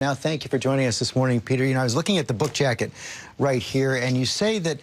Now, thank you for joining us this morning, Peter. You know, I was looking at the book jacket right here, and you say that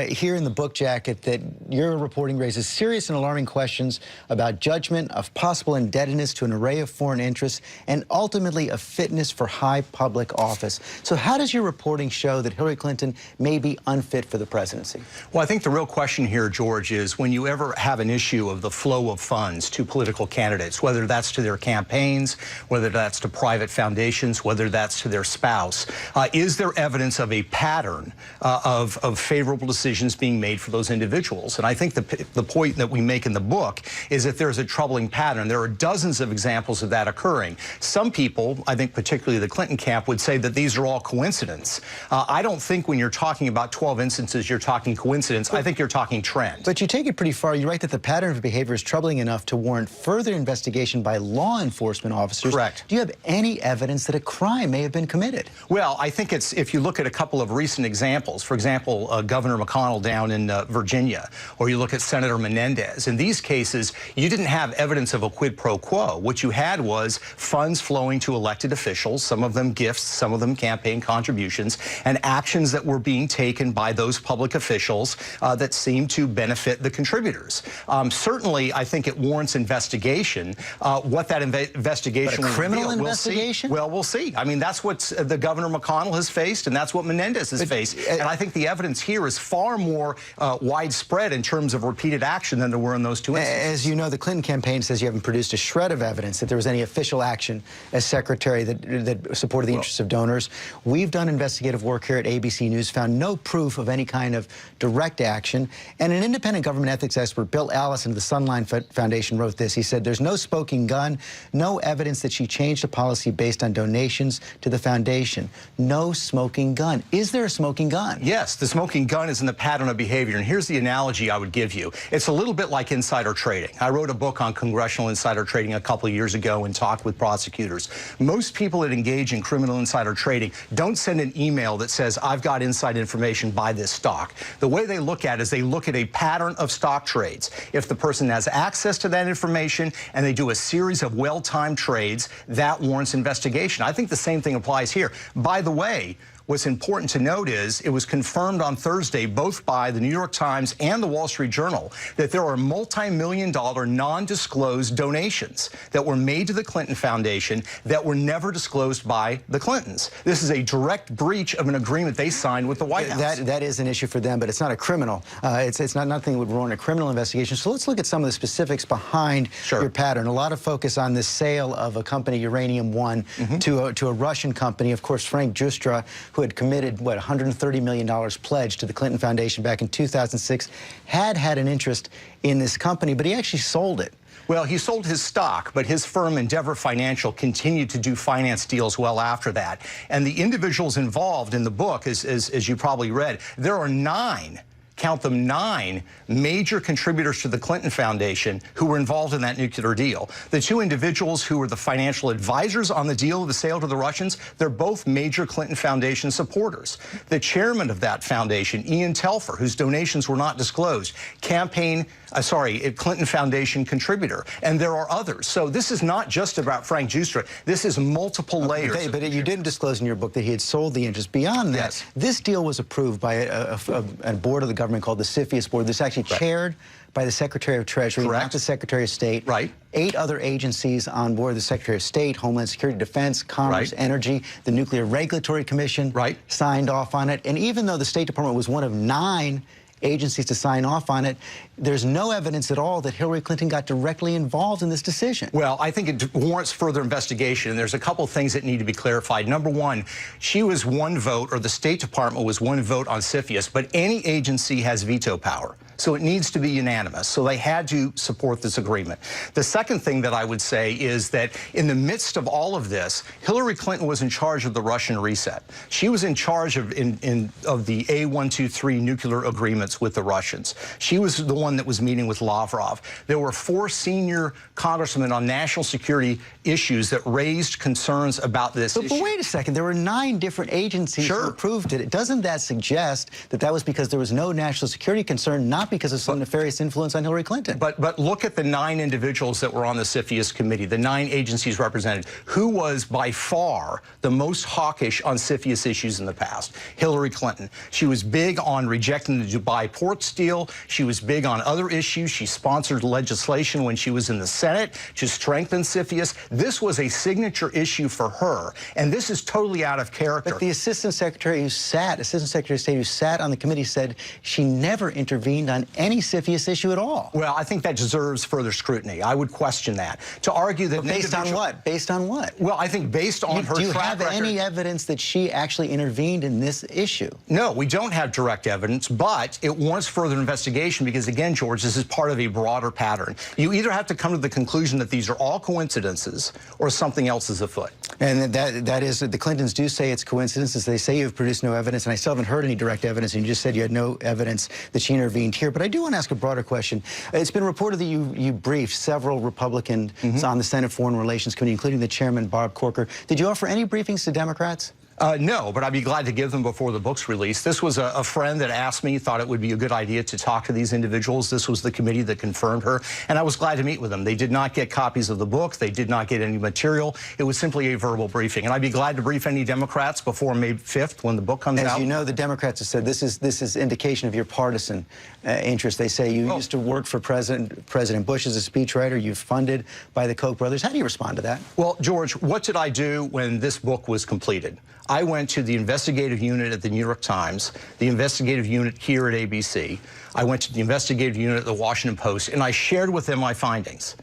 here in the book jacket that your reporting raises serious and alarming questions about judgment of possible indebtedness to an array of foreign interests and ultimately a fitness for high public office. So how does your reporting show that Hillary Clinton may be unfit for the presidency? Well, I think the real question here, George, is when you ever have an issue of the flow of funds to political candidates, whether that's to their campaigns, whether that's to private foundations, whether that's to their spouse, is there evidence of a pattern of favorable decisions being made for those individuals? And I think the point that we make in the book is that there's a troubling pattern. There are dozens of examples of that occurring. Some people, I think particularly the Clinton camp, would say that these are all coincidence. I don't think when you're talking about 12 instances, you're talking coincidence. I think you're talking trend. But you take it pretty far. You write that the pattern of behavior is troubling enough to warrant further investigation by law enforcement officers. Correct. Do you have any evidence that a crime may have been committed? Well, I think it's, if you look at a couple of recent examples, for example, Governor McConnell down in Virginia, or you look at Senator Fernandez, in these cases, you didn't have evidence of a quid pro quo. What you had was funds flowing to elected officials, some of them gifts, some of them campaign contributions, and actions that were being taken by those public officials that seemed to benefit the contributors. Certainly, I think it warrants investigation. What that investigation will reveal, criminal investigation? Well, we'll see. I mean, that's what the Governor McConnell has faced, and that's what Fernandez has faced. And I think the evidence here is far more widespread in terms of repeated action than there were in those two instances. As you know, the Clinton campaign says you haven't produced a shred of evidence that there was any official action as secretary that supported the interests of donors. We've done investigative work here at ABC News, found no proof of any kind of direct action. And an independent government ethics expert, Bill Allison of the Sunline Foundation, wrote this. He said, there's no smoking gun, no evidence that she changed a policy based on donations to the foundation. No smoking gun. Is there a smoking gun? Yes, the smoking gun is in the pattern of behavior. And here's the analogy I would give you. It's a little bit like insider trading. I wrote a book on congressional insider trading a couple of years ago and talked with prosecutors. Most people that engage in criminal insider trading don't send an email that says, I've got inside information, buy this stock. The way they look at it is they look at a pattern of stock trades. If the person has access to that information and they do a series of well-timed trades, that warrants investigation. I think the same thing applies here. By the way, what's important to note is it was confirmed on Thursday, both by the New York Times and the Wall Street Journal, that there are multi-million-dollar non-disclosed donations that were made to the Clinton Foundation that were never disclosed by the Clintons. This is a direct breach of an agreement they signed with the White House. That is an issue for them, but it's not a criminal. It's not nothing that would warrant a criminal investigation. So let's look at some of the specifics behind your pattern. A lot of focus on the sale of a company, Uranium One, to a Russian company. Of course, Frank Justra, who had committed, what, $130 million pledge to the Clinton Foundation back in 2006, had an interest in this company, but he actually sold it. Well, he sold his stock, but his firm, Endeavor Financial, continued to do finance deals well after that. And the individuals involved in the book, as you probably read, there are 9, count them, 9 major contributors to the Clinton Foundation who were involved in that nuclear deal. The 2 individuals who were the financial advisors on the deal of the sale to the Russians, they're both major Clinton Foundation supporters. The chairman of that foundation, Ian Telfer, whose donations were not disclosed, Clinton Foundation contributor, and there are others. So this is not just about Frank Justra. This is multiple layers. Okay, but you didn't disclose in your book that he had sold the interest. Beyond that, this deal was approved by a board of the government called the CFIUS board. This actually chaired by the Secretary of Treasury, not the Secretary of State. 8 other agencies on board: the Secretary of State, Homeland Security, Defense, Commerce, Energy, the Nuclear Regulatory Commission signed off on it. And even though the State Department was one of 9 agencies to sign off on it, there's no evidence at all that Hillary Clinton got directly involved in this decision. Well, I think it warrants further investigation, and there's a couple of things that need to be clarified. Number one, she was 1 vote, or the State Department was 1 vote on CFIUS, but any agency has veto power. So it needs to be unanimous. So they had to support this agreement. The second thing that I would say is that in the midst of all of this, Hillary Clinton was in charge of the Russian reset. She was in charge of the A123 nuclear agreements with the Russians. She was the one that was meeting with Lavrov. There were 4 senior congressmen on national security issues that raised concerns about this issue. But wait a second, there were 9 different agencies who approved it. Doesn't that suggest that that was because there was no national security concern, not not because of some nefarious influence on Hillary Clinton. But look at the 9 individuals that were on the CFIUS committee, the 9 agencies represented. Who was by far the most hawkish on CFIUS issues in the past? Hillary Clinton. She was big on rejecting the Dubai ports deal. She was big on other issues. She sponsored legislation when she was in the Senate to strengthen CFIUS. This was a signature issue for her, and this is totally out of character. But the Assistant Secretary of State who sat on the committee said she never intervened on any CFIUS issue at all. Well, I think that deserves further scrutiny. I would question that. To argue that... Based on what? Based on what? Well, I think based on her track record... Do you have any evidence that she actually intervened in this issue? No, we don't have direct evidence, but it wants further investigation because, again, George, this is part of a broader pattern. You either have to come to the conclusion that these are all coincidences or something else is afoot. And that is, the Clintons do say it's coincidences. They say you've produced no evidence, and I still haven't heard any direct evidence, and you just said you had no evidence that she intervened here. But I do want to ask a broader question. It's been reported that you briefed several Republicans on the Senate Foreign Relations Committee, including the chairman, Bob Corker. Did you offer any briefings to Democrats? No, but I'd be glad to give them before the book's released. This was a friend that asked me, thought it would be a good idea to talk to these individuals. This was the committee that confirmed her, and I was glad to meet with them. They did not get copies of the book. They did not get any material. It was simply a verbal briefing, and I'd be glad to brief any Democrats before May 5th when the book comes out. As you know, the Democrats have said this is indication of your partisan interest. They say you used to work for President Bush as a speechwriter. You're funded by the Koch brothers. How do you respond to that? Well, George, what did I do when this book was completed? I went to the investigative unit at the New York Times, the investigative unit here at ABC. I went to the investigative unit at the Washington Post, and I shared with them my findings.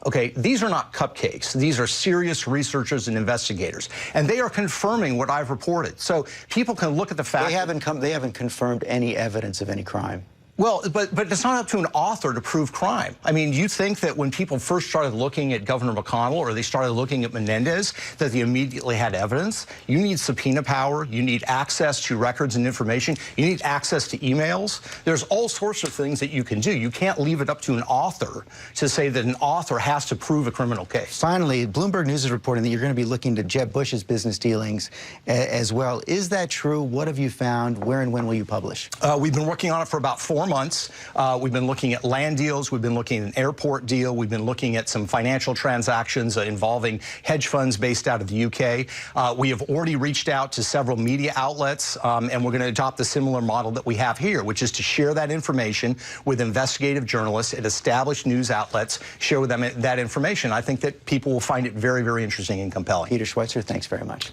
Okay, these are not cupcakes. These are serious researchers and investigators, and they are confirming what I've reported. So people can look at the fact they haven't confirmed any evidence of any crime. Well, but it's not up to an author to prove crime. I mean, you think that when people first started looking at Governor McConnell or they started looking at Fernandez, that they immediately had evidence? You need subpoena power. You need access to records and information. You need access to emails. There's all sorts of things that you can do. You can't leave it up to an author to say that an author has to prove a criminal case. Finally, Bloomberg News is reporting that you're going to be looking to Jeb Bush's business dealings as well. Is that true? What have you found? Where and when will you publish? We've been working on it for about 4 months. We've been looking at land deals. We've been looking at an airport deal. We've been looking at some financial transactions involving hedge funds based out of the UK. We have already reached out to several media outlets, and we're going to adopt a similar model that we have here, which is to share that information with investigative journalists at established news outlets, share with them that information. I think that people will find it very, very interesting and compelling. Peter Schweitzer, thanks very much.